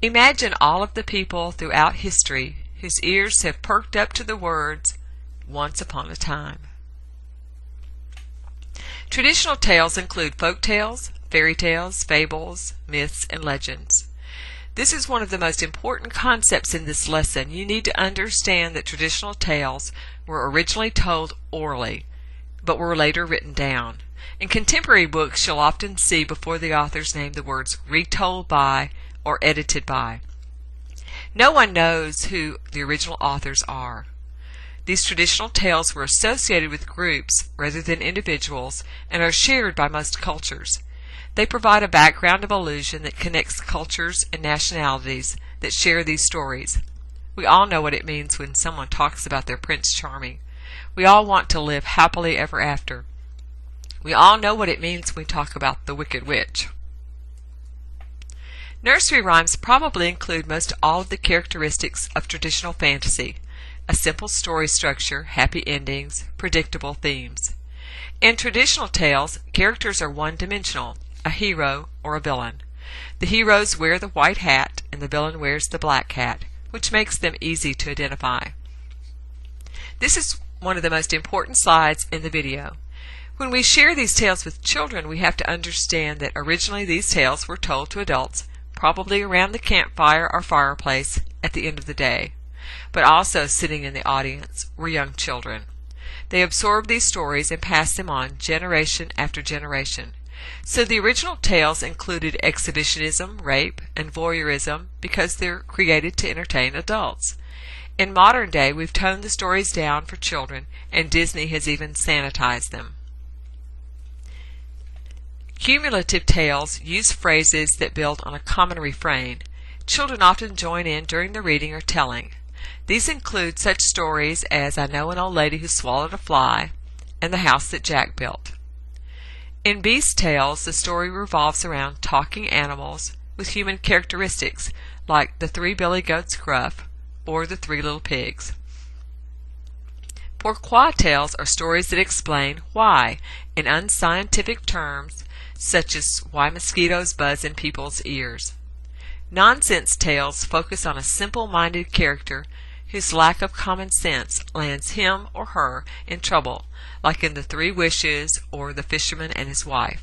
Imagine all of the people throughout history whose ears have perked up to the words, "Once upon a time." Traditional tales include folk tales, fairy tales, fables, myths, and legends. This is one of the most important concepts in this lesson. You need to understand that traditional tales were originally told orally, but were later written down. In contemporary books, you'll often see before the author's name the words "retold by" or "edited by." No one knows who the original authors are. These traditional tales were associated with groups rather than individuals and are shared by most cultures. They provide a background of illusion that connects cultures and nationalities that share these stories. We all know what it means when someone talks about their Prince Charming. We all want to live happily ever after. We all know what it means when we talk about the Wicked Witch. Nursery rhymes probably include most all of the characteristics of traditional fantasy: a simple story structure, happy endings, predictable themes. In traditional tales, characters are one-dimensional, a hero or a villain. The heroes wear the white hat and the villain wears the black hat, which makes them easy to identify. This is one of the most important slides in the video. When we share these tales with children, we have to understand that originally these tales were told to adults, probably around the campfire or fireplace at the end of the day. But also sitting in the audience were young children. They absorbed these stories and passed them on generation after generation. So the original tales included exhibitionism, rape, and voyeurism because they're created to entertain adults. In modern day, we've toned the stories down for children, and Disney has even sanitized them. Cumulative tales use phrases that build on a common refrain. Children often join in during the reading or telling. These include such stories as "I know an old lady who swallowed a fly" and "The house that Jack built." In Beast tales, the story revolves around talking animals with human characteristics, like the Three Billy Goats Gruff or the Three Little Pigs. Pourquoi tales are stories that explain why in unscientific terms, such as why mosquitoes buzz in people's ears. Nonsense tales focus on a simple-minded character whose lack of common sense lands him or her in trouble, like in The Three Wishes or The Fisherman and His Wife.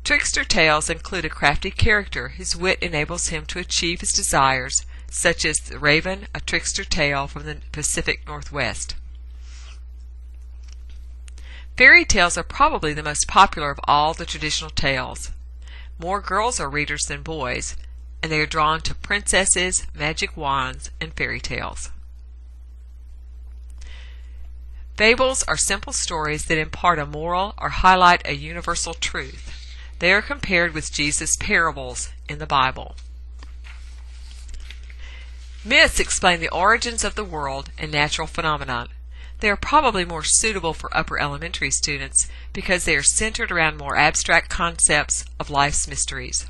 Trickster tales include a crafty character whose wit enables him to achieve his desires, such as The Raven, a trickster tale from the Pacific Northwest. Fairy tales are probably the most popular of all the traditional tales. More girls are readers than boys, and they are drawn to princesses, magic wands, and fairy tales. Fables are simple stories that impart a moral or highlight a universal truth. They are compared with Jesus' parables in the Bible. Myths explain the origins of the world and natural phenomena. They are probably more suitable for upper elementary students because they are centered around more abstract concepts of life's mysteries.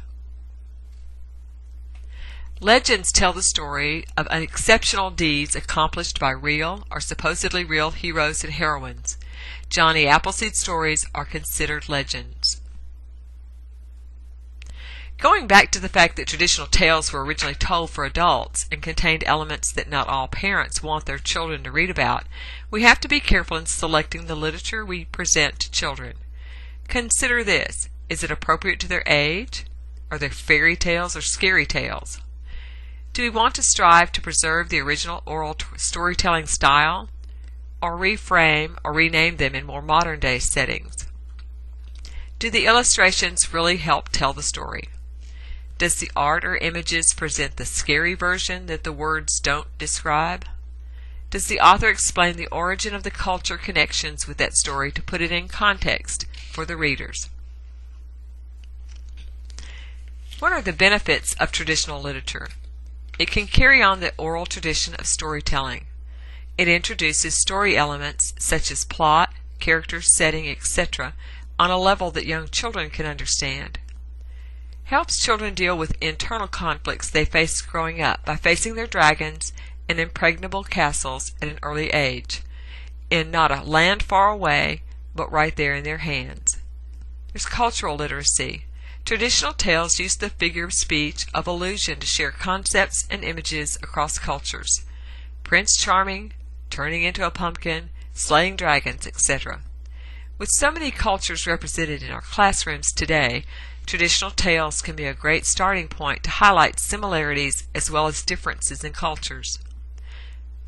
Legends tell the story of exceptional deeds accomplished by real or supposedly real heroes and heroines. Johnny Appleseed stories are considered legends. Going back to the fact that traditional tales were originally told for adults and contained elements that not all parents want their children to read about, we have to be careful in selecting the literature we present to children. Consider this: is it appropriate to their age? Are they fairy tales or scary tales? Do we want to strive to preserve the original oral storytelling style, or reframe or rename them in more modern-day settings? Do the illustrations really help tell the story? Does the art or images present the scary version that the words don't describe? Does the author explain the origin of the culture connections with that story to put it in context for the readers? What are the benefits of traditional literature? It can carry on the oral tradition of storytelling. It introduces story elements such as plot, character, setting, etc. on a level that young children can understand. Helps children deal with internal conflicts they face growing up by facing their dragons and impregnable castles at an early age, in not a land far away, but right there in their hands. There's cultural literacy. Traditional tales use the figure of speech of allusion to share concepts and images across cultures. Prince Charming, turning into a pumpkin, slaying dragons, etc. With so many cultures represented in our classrooms today, traditional tales can be a great starting point to highlight similarities as well as differences in cultures.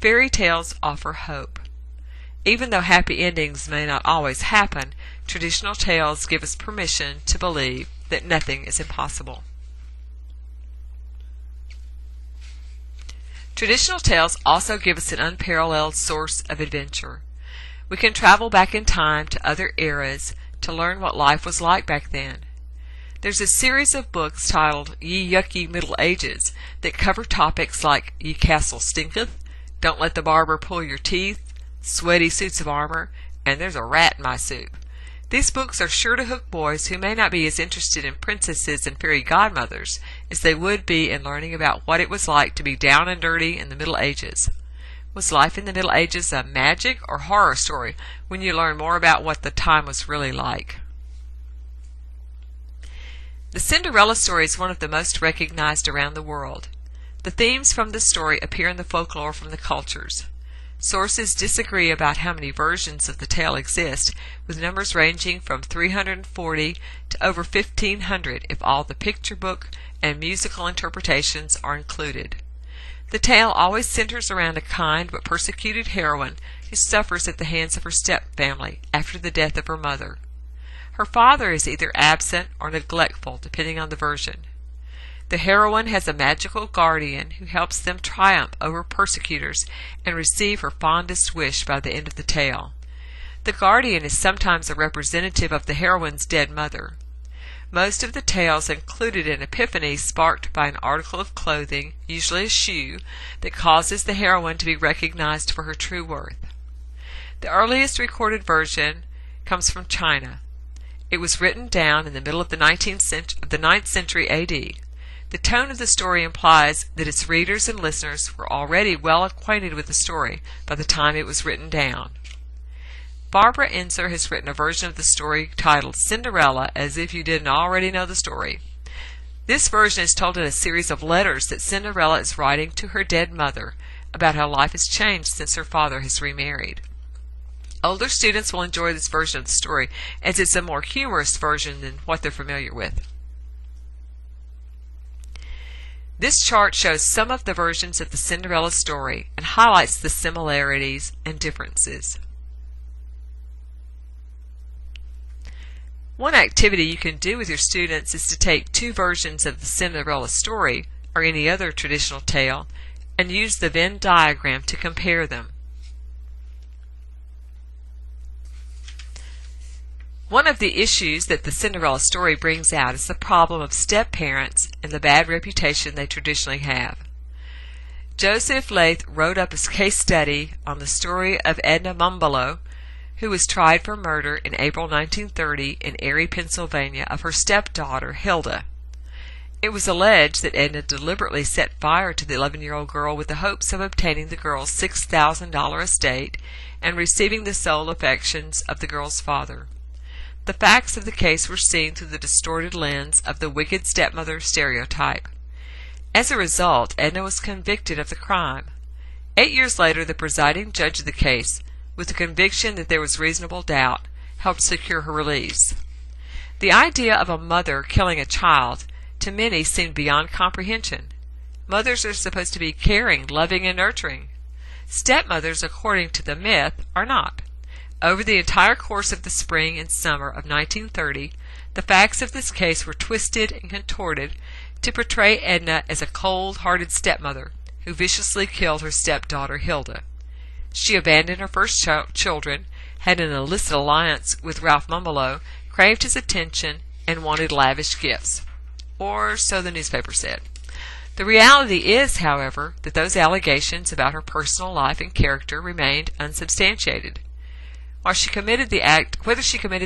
Fairy tales offer hope. Even though happy endings may not always happen, traditional tales give us permission to believe that nothing is impossible. Traditional tales also give us an unparalleled source of adventure. We can travel back in time to other eras to learn what life was like back then. There's a series of books titled Ye Yucky Middle Ages that cover topics like Ye Castle Stinketh, Don't Let the Barber Pull Your Teeth, Sweaty Suits of Armor, and There's a Rat in My Soup. These books are sure to hook boys who may not be as interested in princesses and fairy godmothers as they would be in learning about what it was like to be down and dirty in the Middle Ages. Was life in the Middle Ages a magic or horror story when you learn more about what the time was really like? The Cinderella story is one of the most recognized around the world. The themes from the story appear in the folklore from the cultures. Sources disagree about how many versions of the tale exist, with numbers ranging from 340 to over 1,500 if all the picture book and musical interpretations are included. The tale always centers around a kind but persecuted heroine who suffers at the hands of her stepfamily after the death of her mother. Her father is either absent or neglectful, depending on the version. The heroine has a magical guardian who helps them triumph over persecutors and receive her fondest wish by the end of the tale. The guardian is sometimes a representative of the heroine's dead mother. Most of the tales included an epiphany sparked by an article of clothing, usually a shoe, that causes the heroine to be recognized for her true worth. The earliest recorded version comes from China. It was written down in the middle of the 9th century A.D. The tone of the story implies that its readers and listeners were already well acquainted with the story by the time it was written down. Barbara Ensor has written a version of the story titled Cinderella as if you didn't already know the story. This version is told in a series of letters that Cinderella is writing to her dead mother about how life has changed since her father has remarried. Older students will enjoy this version of the story as it's a more humorous version than what they're familiar with. This chart shows some of the versions of the Cinderella story and highlights the similarities and differences. One activity you can do with your students is to take two versions of the Cinderella story or any other traditional tale and use the Venn diagram to compare them. One of the issues that the Cinderella story brings out is the problem of step-parents and the bad reputation they traditionally have. Joseph Leith wrote up his case study on the story of Edna Mumbelow, who was tried for murder in April 1930 in Erie, Pennsylvania, of her stepdaughter, Hilda. It was alleged that Edna deliberately set fire to the 11-year-old girl with the hopes of obtaining the girl's $6,000 estate and receiving the sole affections of the girl's father. The facts of the case were seen through the distorted lens of the wicked stepmother stereotype. As a result, Edna was convicted of the crime. 8 years later, the presiding judge of the case, with the conviction that there was reasonable doubt, helped secure her release. The idea of a mother killing a child to many seemed beyond comprehension. Mothers are supposed to be caring, loving, and nurturing. Stepmothers, according to the myth, are not. Over the entire course of the spring and summer of 1930, the facts of this case were twisted and contorted to portray Edna as a cold-hearted stepmother who viciously killed her stepdaughter Hilda. She abandoned her first children, had an illicit alliance with Ralph Mumbelow, craved his attention, and wanted lavish gifts. Or so the newspaper said. The reality is, however, that those allegations about her personal life and character remained unsubstantiated. Whether she committed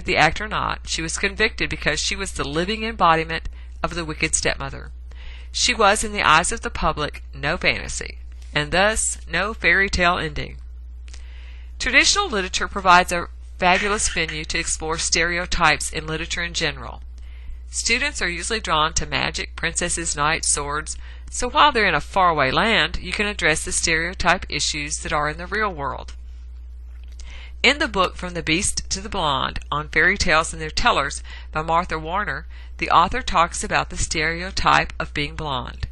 the act or not, she was convicted because she was the living embodiment of the wicked stepmother. She was, in the eyes of the public, no fantasy, and thus no fairy tale ending. Traditional literature provides a fabulous venue to explore stereotypes in literature in general. Students are usually drawn to magic, princesses, knights, swords, so while they're in a faraway land, you can address the stereotype issues that are in the real world. In the book From the Beast to the Blonde, on Fairy Tales and Their Tellers by Martha Warner, the author talks about the stereotype of being blonde.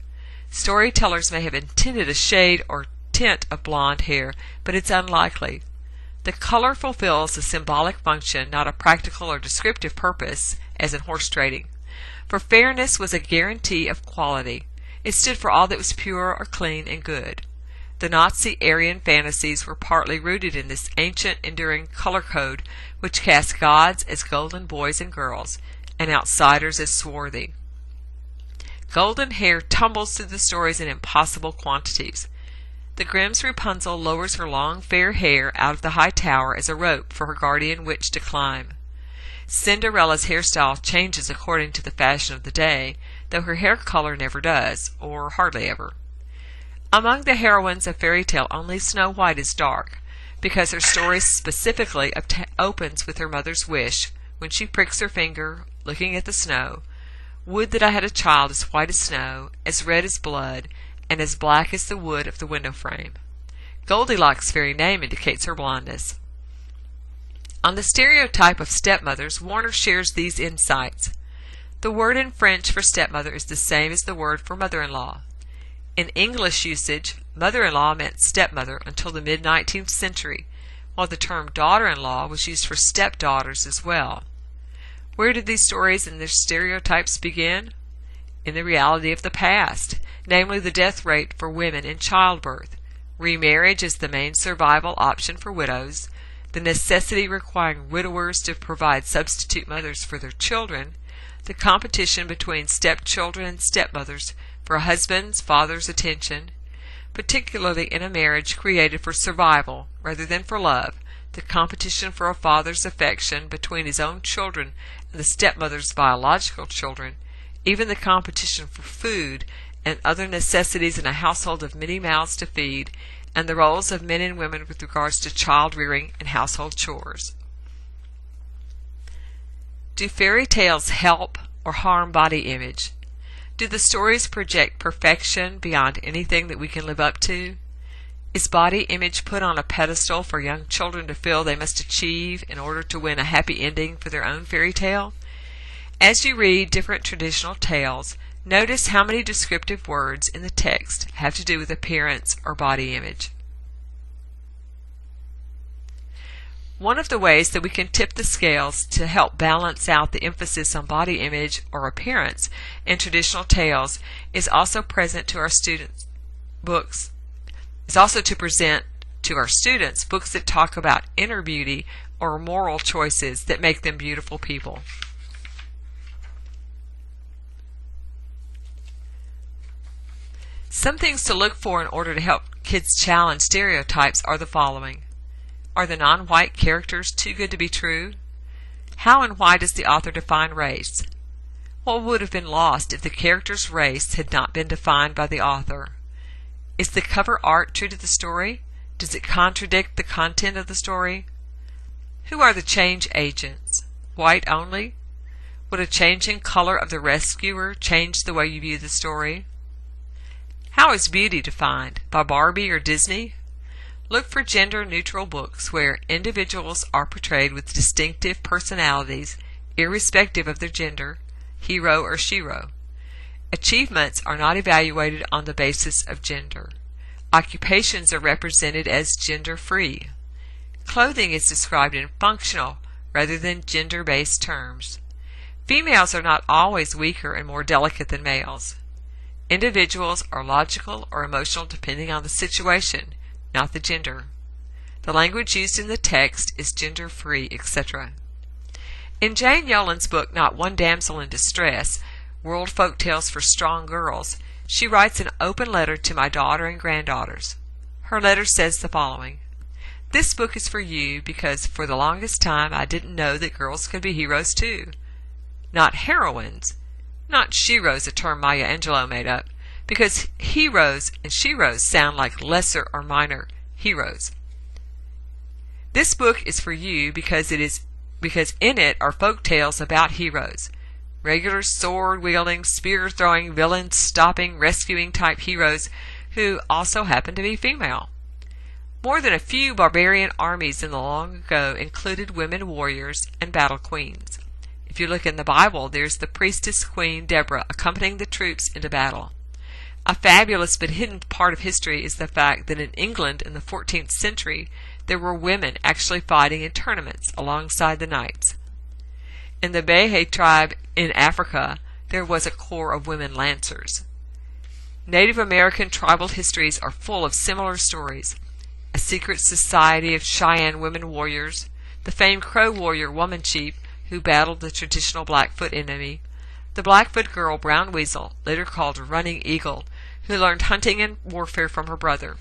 Storytellers may have intended a shade or tint of blonde hair, but it's unlikely. The color fulfills a symbolic function, not a practical or descriptive purpose, as in horse trading. For fairness was a guarantee of quality. It stood for all that was pure or clean and good. The Nazi Aryan fantasies were partly rooted in this ancient, enduring color code which cast gods as golden boys and girls, and outsiders as swarthy. Golden hair tumbles through the stories in impossible quantities. The Grimm's Rapunzel lowers her long fair hair out of the high tower as a rope for her guardian witch to climb. Cinderella's hairstyle changes according to the fashion of the day, though her hair color never does, or hardly ever. Among the heroines of fairy tale, only Snow White is dark, because her story specifically opens with her mother's wish, when she pricks her finger, looking at the snow. Would that I had a child as white as snow, as red as blood, and as black as the wood of the window frame. Goldilocks' very name indicates her blondness. On the stereotype of stepmothers, Warner shares these insights. The word in French for stepmother is the same as the word for mother-in-law. In English usage, mother-in-law meant stepmother until the mid-19th century, while the term daughter-in-law was used for stepdaughters as well. Where did these stories and their stereotypes begin? In the reality of the past, namely the death rate for women in childbirth, remarriage is the main survival option for widows, the necessity requiring widowers to provide substitute mothers for their children, the competition between stepchildren and stepmothers for a husband's father's attention, particularly in a marriage created for survival rather than for love, the competition for a father's affection between his own children and the stepmother's biological children, even the competition for food and other necessities in a household of many mouths to feed, and the roles of men and women with regards to child-rearing and household chores. Do fairy tales help or harm body image? Do the stories project perfection beyond anything that we can live up to? Is body image put on a pedestal for young children to feel they must achieve in order to win a happy ending for their own fairy tale? As you read different traditional tales, notice how many descriptive words in the text have to do with appearance or body image. One of the ways that we can tip the scales to help balance out the emphasis on body image or appearance in traditional tales is also to present to our students books that talk about inner beauty or moral choices that make them beautiful people. Some things to look for in order to help kids challenge stereotypes are the following. Are the non-white characters too good to be true? How and why does the author define race? What would have been lost if the character's race had not been defined by the author? Is the cover art true to the story? Does it contradict the content of the story? Who are the change agents? White only? Would a change in color of the rescuer change the way you view the story? How is beauty defined? By Barbie or Disney? Look for gender-neutral books where individuals are portrayed with distinctive personalities, irrespective of their gender, hero or shero. Achievements are not evaluated on the basis of gender. Occupations are represented as gender-free. Clothing is described in functional rather than gender-based terms. Females are not always weaker and more delicate than males. Individuals are logical or emotional depending on the situation, not the gender. The language used in the text is gender-free, etc. In Jane Yolen's book, Not One Damsel in Distress, World Folk Tales for Strong Girls, she writes an open letter to my daughter and granddaughters. Her letter says the following. This book is for you because for the longest time I didn't know that girls could be heroes too. Not heroines, not sheroes, a term Maya Angelou made up, because heroes and sheroes sound like lesser or minor heroes. This book is for you because in it are folk tales about heroes, regular sword-wielding, spear-throwing, villain-stopping, rescuing type heroes who also happen to be female. More than a few barbarian armies in the long ago included women warriors and battle queens. If you look in the Bible, there's the priestess queen Deborah accompanying the troops into battle. A fabulous but hidden part of history is the fact that in England in the 14th century, there were women actually fighting in tournaments alongside the knights. In the Behe tribe in Africa, there was a corps of women lancers. Native American tribal histories are full of similar stories. A secret society of Cheyenne women warriors, the famed Crow warrior Woman Chief who battled the traditional Blackfoot enemy, the Blackfoot girl Brown Weasel, later called Running Eagle, who learned hunting and warfare from her brother.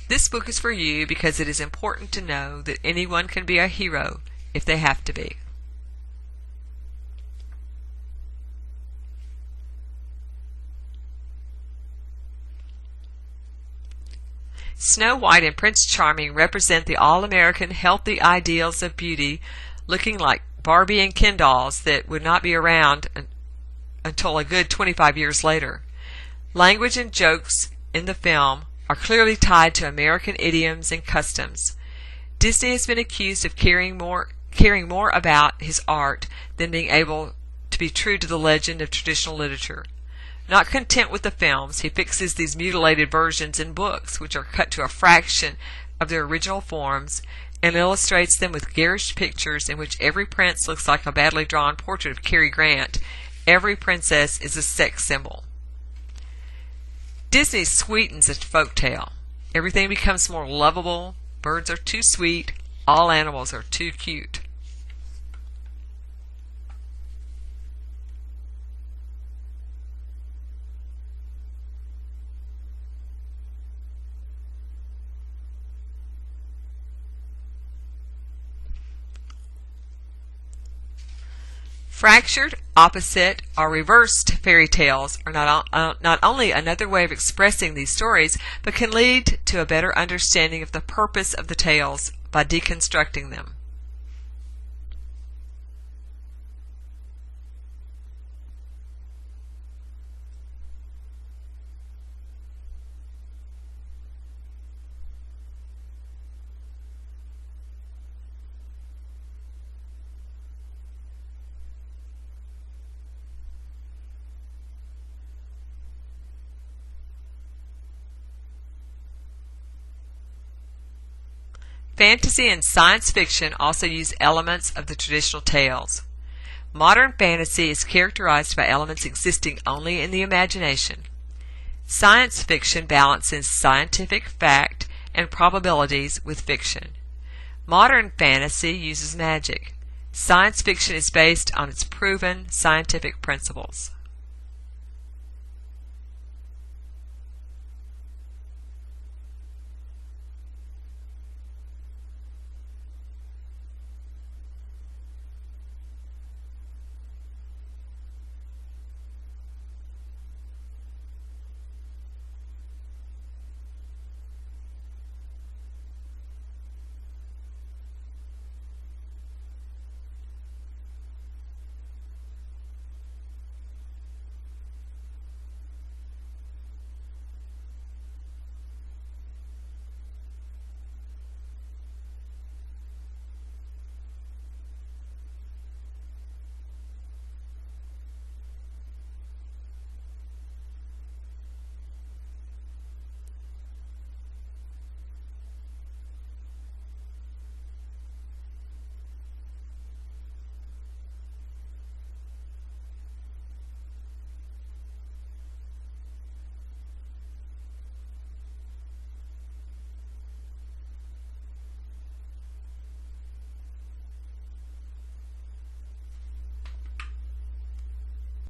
This book is for you because it is important to know that anyone can be a hero if they have to be. Snow White and Prince Charming represent the all-American healthy ideals of beauty, looking like Barbie and Ken dolls that would not be around until a good 25 years later. Language and jokes in the film are clearly tied to American idioms and customs. Disney has been accused of caring more about his art than being able to be true to the legend of traditional literature. Not content with the films, he fixes these mutilated versions in books, which are cut to a fraction of their original forms, and illustrates them with garish pictures in which every prince looks like a badly drawn portrait of Cary Grant. Every princess is a sex symbol. Disney sweetens a folktale. Everything becomes more lovable, birds are too sweet, all animals are too cute. Fractured, opposite, or reversed fairy tales are not only another way of expressing these stories, but can lead to a better understanding of the purpose of the tales by deconstructing them. Fantasy and science fiction also use elements of the traditional tales. Modern fantasy is characterized by elements existing only in the imagination. Science fiction balances scientific fact and probabilities with fiction. Modern fantasy uses magic. Science fiction is based on its proven scientific principles.